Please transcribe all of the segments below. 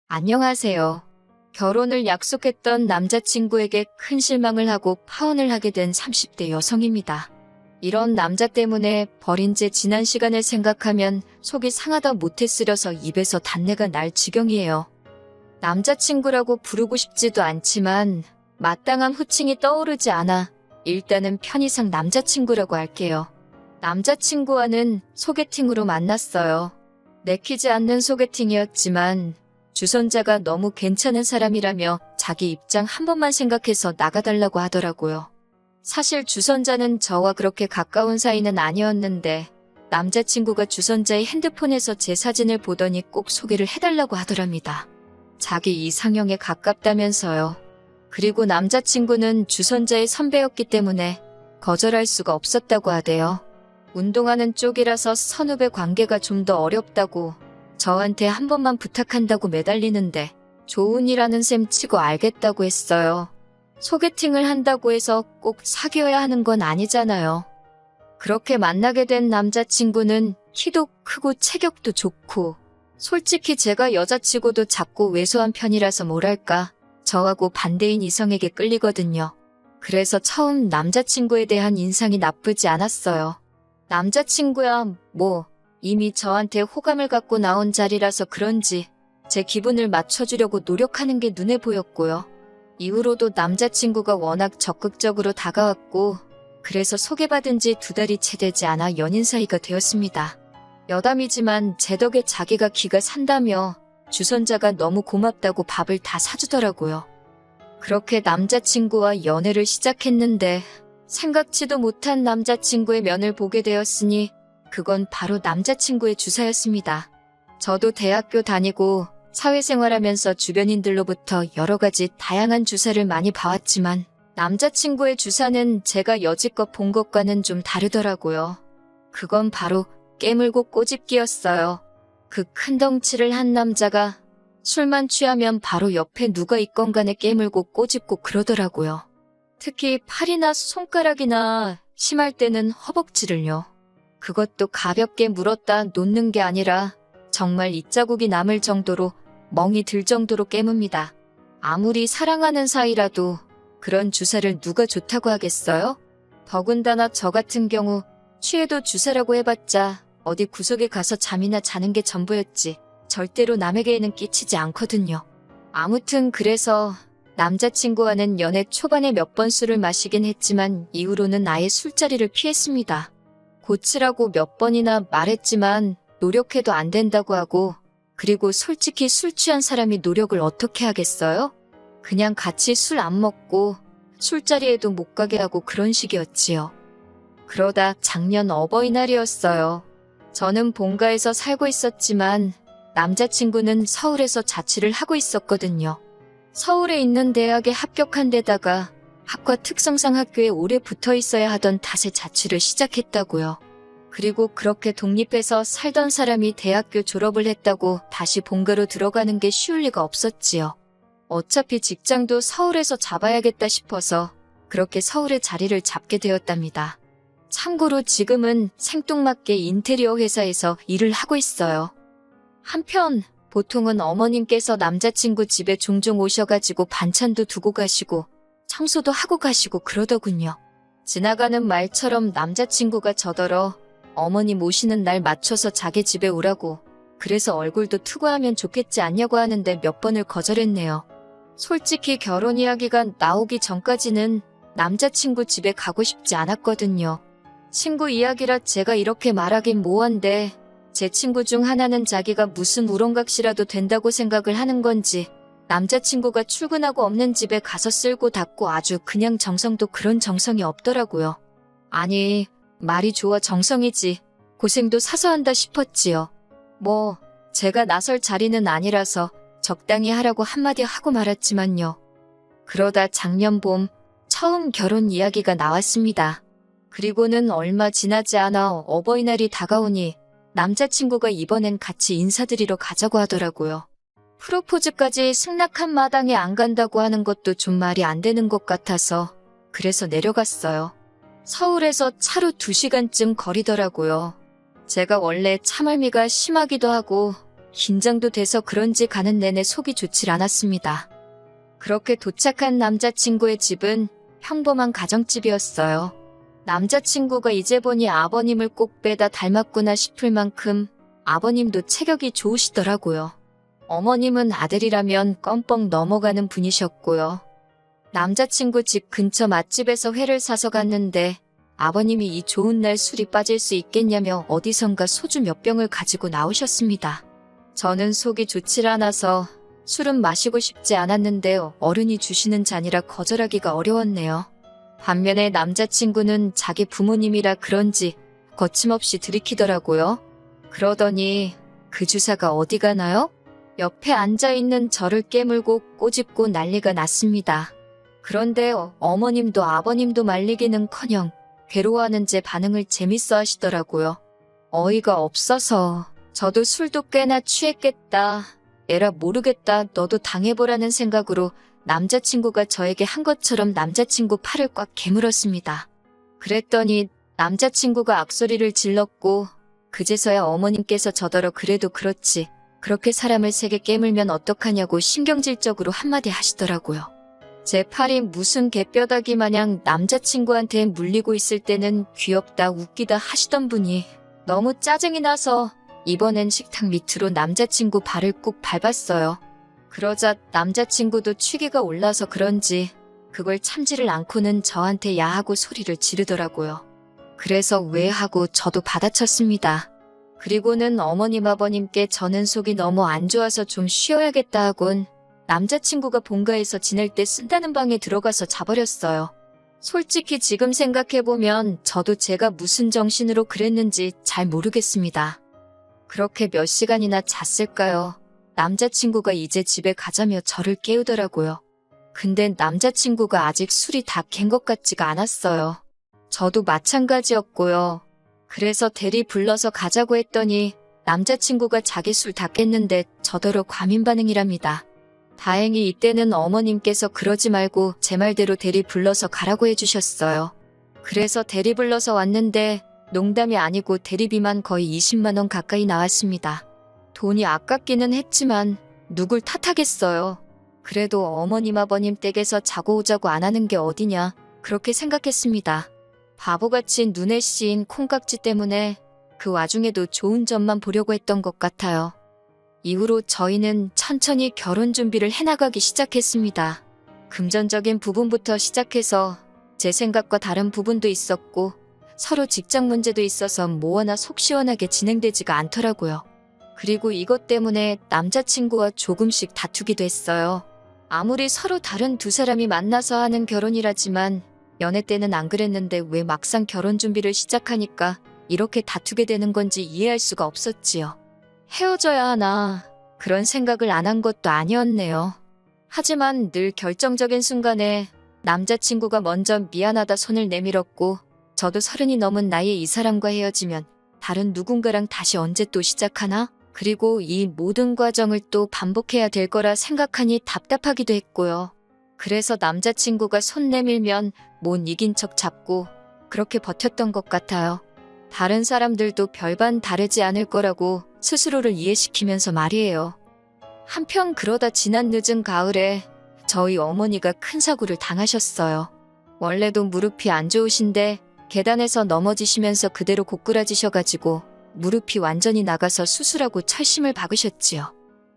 안녕하세요. 결혼을 약속했던 남자친구에게 큰 실망을 하고 파혼을 하게 된 30대 여성입니다. 이런 남자 때문에 버린 제 지난 시간을 생각하면 속이 상하다 못해 쓰려서 입에서 단내가 날 지경이에요. 남자친구라고 부르고 싶지도 않지만 마땅한 호칭이 떠오르지 않아 일단은 편의상 남자친구라고 할게요. 남자친구와는 소개팅으로 만났어요. 내키지 않는 소개팅이었지만 주선자가 너무 괜찮은 사람이라며 자기 입장 한 번만 생각해서 나가달라고 하더라고요. 사실 주선자는 저와 그렇게 가까운 사이는 아니었는데 남자친구가 주선자의 핸드폰에서 제 사진을 보더니 꼭 소개를 해달라고 하더랍니다. 자기 이상형에 가깝다면서요. 그리고 남자친구는 주선자의 선배였기 때문에 거절할 수가 없었다고 하대요. 운동하는 쪽이라서 선후배 관계가 좀 더 어렵다고 저한테 한 번만 부탁한다고 매달리는데 좋은 일하는 셈 치고 알겠다고 했어요. 소개팅을 한다고 해서 꼭 사귀어야 하는 건 아니잖아요. 그렇게 만나게 된 남자친구는 키도 크고 체격도 좋고 솔직히 제가 여자치고도 작고 왜소한 편이라서 뭐랄까 저하고 반대인 이성에게 끌리거든요. 그래서 처음 남자친구에 대한 인상이 나쁘지 않았어요. 남자친구야 이미 저한테 호감을 갖고 나온 자리라서 그런지 제 기분을 맞춰주려고 노력하는 게 눈에 보였고요. 이후로도 남자친구가 워낙 적극적으로 다가왔고 그래서 소개받은 지 2달이 채 되지 않아 연인 사이가 되었습니다. 여담이지만 제 덕에 자기가 기가 산다며 주선자가 너무 고맙다고 밥을 다 사주더라고요. 그렇게 남자친구와 연애를 시작했는데 생각지도 못한 남자친구의 면을 보게 되었으니 그건 바로 남자친구의 주사였습니다. 저도 대학교 다니고 사회생활하면서 주변인들로부터 여러 가지 다양한 주사를 많이 봐왔지만 남자친구의 주사는 제가 여지껏 본 것과는 좀 다르더라고요. 그건 바로 깨물고 꼬집기였어요. 그 큰 덩치를 한 남자가 술만 취하면 바로 옆에 누가 있건 간에 깨물고 꼬집고 그러더라고요. 특히 팔이나 손가락이나 심할 때는 허벅지를요. 그것도 가볍게 물었다 놓는 게 아니라 정말 입자국이 남을 정도로 멍이 들 정도로 깨뭅니다. 아무리 사랑하는 사이라도 그런 주사를 누가 좋다고 하겠어요? 더군다나 저 같은 경우 취해도 주사라고 해봤자 어디 구석에 가서 잠이나 자는 게 전부였지 절대로 남에게는 끼치지 않거든요. 아무튼 그래서 남자친구와는 연애 초반에 몇 번 술을 마시긴 했지만 이후로는 아예 술자리를 피했습니다. 고치라고 몇 번이나 말했지만 노력해도 안 된다고 하고 그리고 솔직히 술 취한 사람이 노력을 어떻게 하겠어요? 그냥 같이 술 안 먹고 술자리에도 못 가게 하고 그런 식이었지요. 그러다 작년 어버이날이었어요. 저는 본가에서 살고 있었지만 남자친구는 서울에서 자취를 하고 있었거든요. 서울에 있는 대학에 합격한 데다가 학과 특성상 학교에 오래 붙어 있어야 하던 탓에 자취를 시작했다고요. 그리고 그렇게 독립해서 살던 사람이 대학교 졸업을 했다고 다시 본가로 들어가는 게 쉬울 리가 없었지요. 어차피 직장도 서울에서 잡아야겠다 싶어서 그렇게 서울에 자리를 잡게 되었답니다. 참고로 지금은 생뚱맞게 인테리어 회사에서 일을 하고 있어요. 한편 보통은 어머님께서 남자친구 집에 종종 오셔가지고 반찬도 두고 가시고 청소도 하고 가시고 그러더군요. 지나가는 말처럼 남자친구가 저더러 어머님 오시는 날 맞춰서 자기 집에 오라고 그래서 얼굴도 투구하면 좋겠지 않냐고 하는데 몇 번을 거절했네요. 솔직히 결혼 이야기가 나오기 전까지는 남자친구 집에 가고 싶지 않았거든요. 친구 이야기라 제가 이렇게 말하긴 뭐한데 제 친구 중 하나는 자기가 무슨 우렁각시라도 된다고 생각을 하는 건지 남자친구가 출근하고 없는 집에 가서 쓸고 닦고 아주 그냥 정성도 그런 정성이 없더라고요. 아니 말이 좋아 정성이지 고생도 사서 한다 싶었지요. 제가 나설 자리는 아니라서 적당히 하라고 한마디 하고 말았지만요. 그러다 작년 봄 처음 결혼 이야기가 나왔습니다. 그리고는 얼마 지나지 않아 어버이날이 다가오니 남자친구가 이번엔 같이 인사드리러 가자고 하더라고요. 프로포즈까지 승낙한 마당에 안 간다고 하는 것도 좀 말이 안 되는 것 같아서 그래서 내려갔어요. 서울에서 차로 2시간쯤 거리더라고요. 제가 원래 차멀미가 심하기도 하고 긴장도 돼서 그런지 가는 내내 속이 좋질 않았습니다. 그렇게 도착한 남자친구의 집은 평범한 가정집이었어요. 남자친구가 이제 보니 아버님을 꼭 빼다 닮았구나 싶을 만큼 아버님도 체격이 좋으시더라고요. 어머님은 아들이라면 껌뻑 넘어가는 분이셨고요. 남자친구 집 근처 맛집에서 회를 사서 갔는데 아버님이 이 좋은 날 술이 빠질 수 있겠냐며 어디선가 소주 몇 병을 가지고 나오셨습니다. 저는 속이 좋질 않아서 술은 마시고 싶지 않았는데 어른이 주시는 잔이라 거절하기가 어려웠네요. 반면에 남자친구는 자기 부모님이라 그런지 거침없이 들이키더라고요. 그러더니 그 주사가 어디 가나요? 옆에 앉아있는 저를 깨물고 꼬집고 난리가 났습니다. 그런데 어머님도 아버님도 말리기는커녕 괴로워하는 제 반응을 재밌어 하시더라고요. 어이가 없어서 저도 술도 꽤나 취했겠다. 에라 모르겠다. 너도 당해보라는 생각으로 남자친구가 저에게 한 것처럼 남자친구 팔을 꽉 깨물었습니다. 그랬더니 남자친구가 악소리를 질렀고 그제서야 어머님께서 저더러 그래도 그렇지. 그렇게 사람을 세게 깨물면 어떡하냐고 신경질적으로 한마디 하시더라고요. 제 팔이 무슨 개뼈다귀 마냥 남자친구한테 물리고 있을 때는 귀엽다 웃기다 하시던 분이 너무 짜증이 나서 이번엔 식탁 밑으로 남자친구 발을 꾹 밟았어요. 그러자 남자친구도 취기가 올라서 그런지 그걸 참지를 않고는 저한테 야하고 소리를 지르더라고요. 그래서 왜 하고 저도 받아쳤습니다. 그리고는 어머님 아버님께 저는 속이 너무 안 좋아서 좀 쉬어야겠다 하곤 남자친구가 본가에서 지낼 때 쓴다는 방에 들어가서 자버렸어요. 솔직히 지금 생각해보면 저도 제가 무슨 정신으로 그랬는지 잘 모르겠습니다. 그렇게 몇 시간이나 잤을까요? 남자친구가 이제 집에 가자며 저를 깨우더라고요. 근데 남자친구가 아직 술이 다 깬 것 같지가 않았어요. 저도 마찬가지였고요. 그래서 대리 불러서 가자고 했더니 남자친구가 자기 술 다 깼는데 저더러 과민 반응이랍니다. 다행히 이때는 어머님께서 그러지 말고 제 말대로 대리 불러서 가라고 해주셨어요. 그래서 대리 불러서 왔는데 농담이 아니고 대리비만 거의 20만 원 가까이 나왔습니다. 돈이 아깝기는 했지만 누굴 탓하겠어요. 그래도 어머님 아버님 댁에서 자고 오자고 안 하는 게 어디냐 그렇게 생각했습니다. 바보같이 눈에 씌인 콩깍지 때문에 그 와중에도 좋은 점만 보려고 했던 것 같아요. 이후로 저희는 천천히 결혼 준비를 해나가기 시작했습니다. 금전적인 부분부터 시작해서 제 생각과 다른 부분도 있었고 서로 직장 문제도 있어서 뭐하나 속 시원하게 진행되지가 않더라고요. 그리고 이것 때문에 남자친구와 조금씩 다투기도 했어요. 아무리 서로 다른 두 사람이 만나서 하는 결혼이라지만 연애 때는 안 그랬는데 왜 막상 결혼 준비를 시작하니까 이렇게 다투게 되는 건지 이해할 수가 없었지요. 헤어져야 하나 그런 생각을 안 한 것도 아니었네요. 하지만 늘 결정적인 순간에 남자친구가 먼저 미안하다 손을 내밀었고 저도 30이 넘은 나이에 이 사람과 헤어지면 다른 누군가랑 다시 언제 또 시작하나? 그리고 이 모든 과정을 또 반복해야 될 거라 생각하니 답답하기도 했고요. 그래서 남자친구가 손 내밀면 못 이긴 척 잡고 그렇게 버텼던 것 같아요. 다른 사람들도 별반 다르지 않을 거라고 스스로를 이해시키면서 말이에요. 한편 그러다 지난 늦은 가을에 저희 어머니가 큰 사고를 당하셨어요. 원래도 무릎이 안 좋으신데 계단에서 넘어지시면서 그대로 고꾸라지셔가지고 무릎이 완전히 나가서 수술하고 철심을 박으셨지요.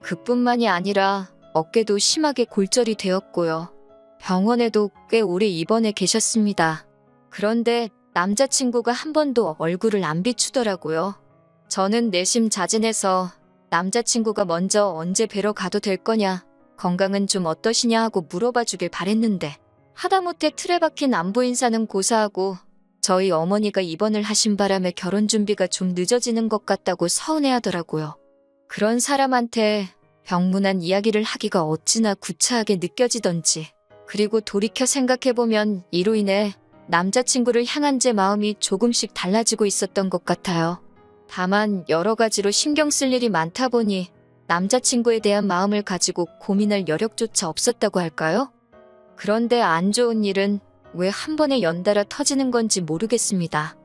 그뿐만이 아니라 어깨도 심하게 골절이 되었고요. 병원에도 꽤 오래 입원해 계셨습니다. 그런데 남자친구가 한 번도 얼굴을 안 비추더라고요. 저는 내심 자진해서 남자친구가 먼저 언제 뵈러 가도 될 거냐, 건강은 좀 어떠시냐 하고 물어봐 주길 바랬는데 하다못해 틀에 박힌 안부 인사는 고사하고 저희 어머니가 입원을 하신 바람에 결혼 준비가 좀 늦어지는 것 같다고 서운해하더라고요. 그런 사람한테 병문안 이야기를 하기가 어찌나 구차하게 느껴지던지. 그리고 돌이켜 생각해보면 이로 인해 남자친구를 향한 제 마음이 조금씩 달라지고 있었던 것 같아요. 다만 여러 가지로 신경 쓸 일이 많다 보니 남자친구에 대한 마음을 가지고 고민할 여력조차 없었다고 할까요? 그런데 안 좋은 일은 왜 한 번에 연달아 터지는 건지 모르겠습니다.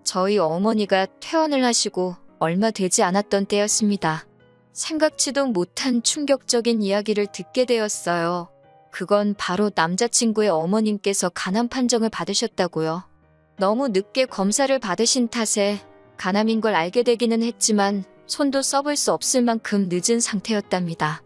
저희 어머니가 퇴원을 하시고 얼마 되지 않았던 때였습니다. 생각지도 못한 충격적인 이야기를 듣게 되었어요. 그건 바로 남자친구의 어머님께서 간암 판정을 받으셨다고요. 너무 늦게 검사를 받으신 탓에 간암인 걸 알게 되기는 했지만 손도 써볼 수 없을 만큼 늦은 상태였답니다.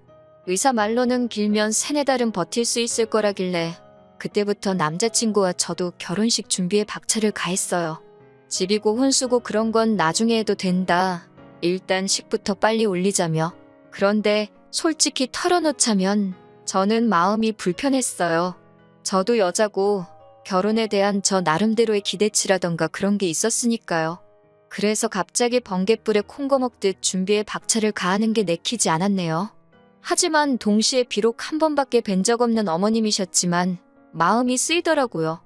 의사 말로는 길면 3-4달은 버틸 수 있을 거라길래 그때부터 남자친구와 저도 결혼식 준비에 박차를 가했어요. 집이고 혼수고 그런 건 나중에 해도 된다. 일단 식부터 빨리 올리자며. 그런데 솔직히 털어놓자면 저는 마음이 불편했어요. 저도 여자고 결혼에 대한 저 나름대로의 기대치라던가 그런 게 있었으니까요. 그래서 갑자기 번갯불에 콩거 먹듯 준비에 박차를 가하는 게 내키지 않았네요. 하지만 동시에 비록 한 번밖에 뵌 적 없는 어머님이셨지만 마음이 쓰이더라고요.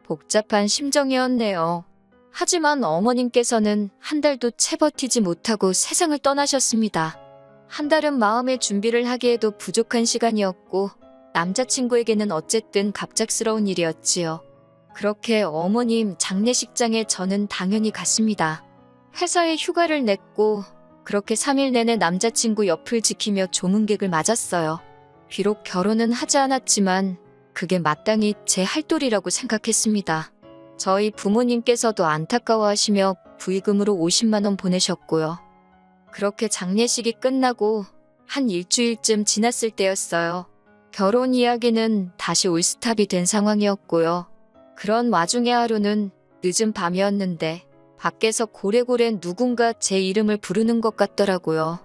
복잡한 심정이었네요. 하지만 어머님께서는 한 달도 채 버티지 못하고 세상을 떠나셨습니다. 한 달은 마음의 준비를 하기에도 부족한 시간이었고 남자친구에게는 어쨌든 갑작스러운 일이었지요. 그렇게 어머님 장례식장에 저는 당연히 갔습니다. 회사에 휴가를 냈고 그렇게 3일 내내 남자친구 옆을 지키며 조문객을 맞았어요. 비록 결혼은 하지 않았지만 그게 마땅히 제 할 도리라고 생각했습니다. 저희 부모님께서도 안타까워하시며 부의금으로 50만 원 보내셨고요. 그렇게 장례식이 끝나고 한 일주일쯤 지났을 때였어요. 결혼 이야기는 다시 올스탑이 된 상황이었고요. 그런 와중에 하루는 늦은 밤이었는데 밖에서 고래고래 누군가 제 이름을 부르는 것 같더라고요.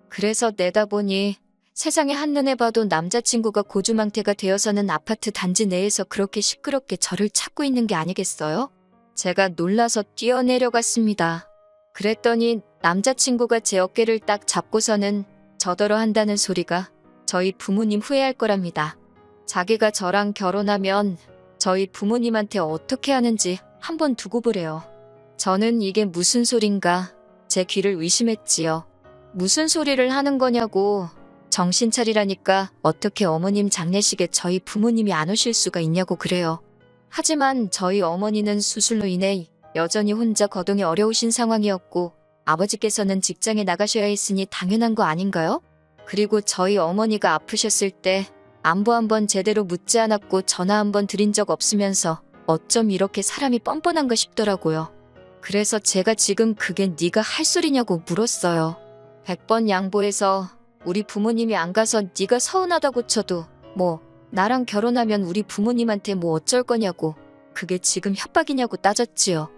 그래서 내다보니 세상에 한눈에 봐도 남자친구가 고주망태가 되어서는 아파트 단지 내에서 그렇게 시끄럽게 저를 찾고 있는 게 아니겠어요? 제가 놀라서 뛰어내려갔습니다. 그랬더니 남자친구가 제 어깨를 딱 잡고서는 저더러 한다는 소리가 저희 부모님 후회할 거랍니다. 자기가 저랑 결혼하면 저희 부모님한테 어떻게 하는지 한번 두고 보래요. 저는 이게 무슨 소린가 제 귀를 의심했지요. 무슨 소리를 하는 거냐고. 정신 차리라니까 어떻게 어머님 장례식에 저희 부모님이 안 오실 수가 있냐고 그래요. 하지만 저희 어머니는 수술로 인해 여전히 혼자 거동이 어려우신 상황이었고 아버지께서는 직장에 나가셔야 했으니 당연한 거 아닌가요? 그리고 저희 어머니가 아프셨을 때 안부 한번 제대로 묻지 않았고 전화 한번 드린 적 없으면서 어쩜 이렇게 사람이 뻔뻔한가 싶더라고요. 그래서 제가 지금 그게 네가 할 소리냐고 물었어요. 100번 양보해서 우리 부모님이 안 가서 네가 서운하다고 쳐도 뭐 나랑 결혼하면 우리 부모님한테 뭐 어쩔 거냐고 그게 지금 협박이냐고 따졌지요.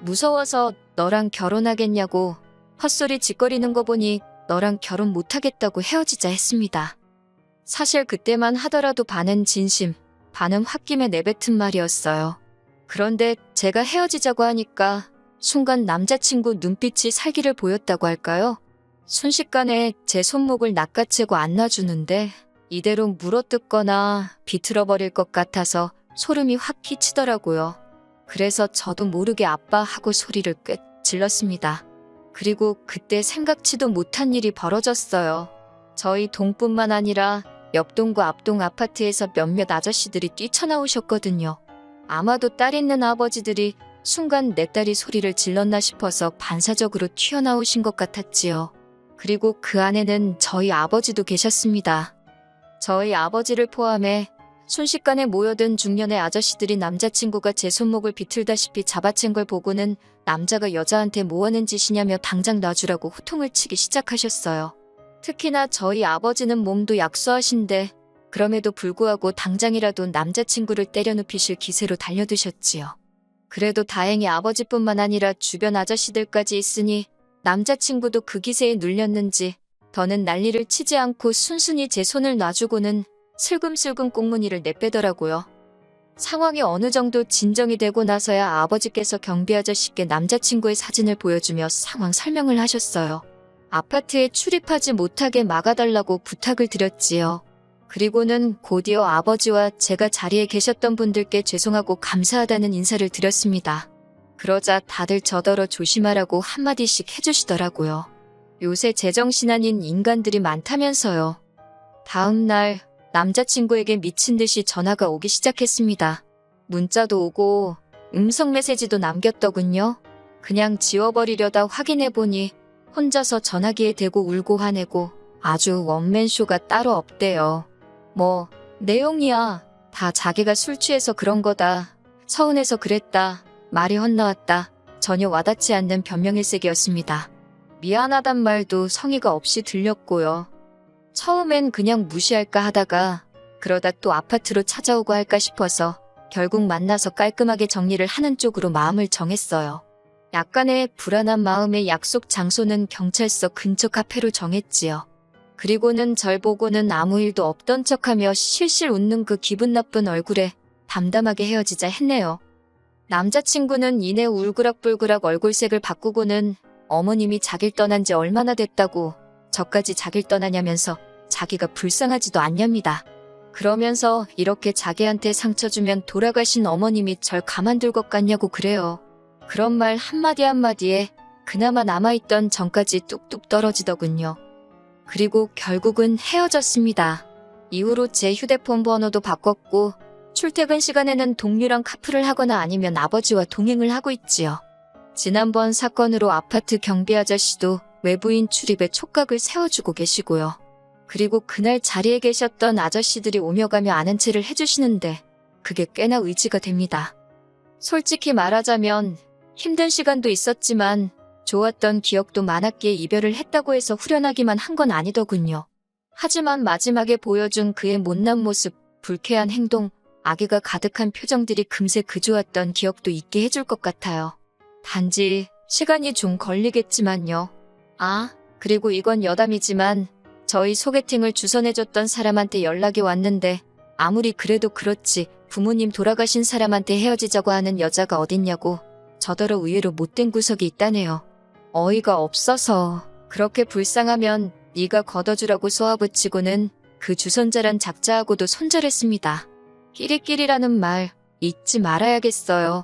무서워서 너랑 결혼하겠냐고 헛소리 짓거리는 거 보니 너랑 결혼 못하겠다고 헤어지자 했습니다. 사실 그때만 하더라도 반은 진심, 반은 홧김에 내뱉은 말이었어요. 그런데 제가 헤어지자고 하니까 순간 남자친구 눈빛이 살기를 보였다고 할까요? 순식간에 제 손목을 낚아채고 안놔주는데 이대로 물어뜯거나 비틀어버릴 것 같아서 소름이 확 끼치더라고요. 그래서 저도 모르게 아빠 하고 소리를 꽤 질렀습니다. 그리고 그때 생각지도 못한 일이 벌어졌어요. 저희 동뿐만 아니라 옆동과 앞동 아파트에서 몇몇 아저씨들이 뛰쳐나오셨거든요. 아마도 딸 있는 아버지들이 순간 내 딸이 소리를 질렀나 싶어서 반사적으로 튀어나오신 것 같았지요. 그리고 그 안에는 저희 아버지도 계셨습니다. 저희 아버지를 포함해 순식간에 모여든 중년의 아저씨들이 남자친구가 제 손목을 비틀다시피 잡아챈 걸 보고는 남자가 여자한테 뭐 하는 짓이냐며 당장 놔주라고 호통을 치기 시작하셨어요. 특히나 저희 아버지는 몸도 약소하신데 그럼에도 불구하고 당장이라도 남자친구를 때려눕히실 기세로 달려드셨지요. 그래도 다행히 아버지뿐만 아니라 주변 아저씨들까지 있으니 남자친구도 그 기세에 눌렸는지 더는 난리를 치지 않고 순순히 제 손을 놔주고는 슬금슬금 꽁무니를 내빼더라고요. 상황이 어느 정도 진정이 되고 나서야 아버지께서 경비 아저씨께 남자친구의 사진을 보여주며 상황 설명을 하셨어요. 아파트에 출입하지 못하게 막아달라고 부탁을 드렸지요. 그리고는 곧이어 아버지와 제가 자리에 계셨던 분들께 죄송하고 감사하다는 인사를 드렸습니다. 그러자 다들 저더러 조심하라고 한마디씩 해주시더라고요. 요새 제정신 아닌 인간들이 많다면서요. 다음 날 남자친구에게 미친 듯이 전화가 오기 시작했습니다. 문자도 오고 음성 메시지도 남겼더군요. 그냥 지워버리려다 확인해보니 혼자서 전화기에 대고 울고 화내고 아주 원맨쇼가 따로 없대요. 뭐 내용이야 다 자기가 술 취해서 그런 거다. 서운해서 그랬다. 말이 헛나왔다. 전혀 와닿지 않는 변명일색이었습니다. 미안하단 말도 성의가 없이 들렸고요. 처음엔 그냥 무시할까 하다가 그러다 또 아파트로 찾아오고 할까 싶어서 결국 만나서 깔끔하게 정리를 하는 쪽으로 마음을 정했어요. 약간의 불안한 마음에 약속 장소는 경찰서 근처 카페로 정했지요. 그리고는 절 보고는 아무 일도 없던 척하며 실실 웃는 그 기분 나쁜 얼굴에 담담하게 헤어지자 했네요. 남자친구는 이내 울그락불그락 얼굴색을 바꾸고는 어머님이 자길 떠난 지 얼마나 됐다고 저까지 자길 떠나냐면서 자기가 불쌍하지도 않냐입니다. 그러면서 이렇게 자기한테 상처 주면 돌아가신 어머님이 절 가만둘 것 같냐고 그래요. 그런 말 한마디 한마디에 그나마 남아있던 정까지 뚝뚝 떨어지더군요. 그리고 결국은 헤어졌습니다. 이후로 제 휴대폰 번호도 바꿨고 출퇴근 시간에는 동료랑 카풀을 하거나 아니면 아버지와 동행을 하고 있지요. 지난번 사건으로 아파트 경비 아저씨도 외부인 출입에 촉각을 세워주고 계시고요. 그리고 그날 자리에 계셨던 아저씨들이 오며 가며 아는 체를 해주시는데 그게 꽤나 의지가 됩니다. 솔직히 말하자면 힘든 시간도 있었지만 좋았던 기억도 많았기에 이별을 했다고 해서 후련하기만 한 건 아니더군요. 하지만 마지막에 보여준 그의 못난 모습, 불쾌한 행동, 악의가 가득한 표정들이 금세 그 좋았던 기억도 잊게 해줄 것 같아요. 단지 시간이 좀 걸리겠지만요. 아, 그리고 이건 여담이지만 저희 소개팅을 주선해줬던 사람한테 연락이 왔는데 아무리 그래도 그렇지 부모님 돌아가신 사람한테 헤어지자고 하는 여자가 어딨냐고 저더러 의외로 못된 구석이 있다네요. 어이가 없어서 그렇게 불쌍하면 네가 걷어주라고 쏘아붙이고는 그 주선자란 작자하고도 손절했습니다. 끼리끼리라는 말 잊지 말아야겠어요.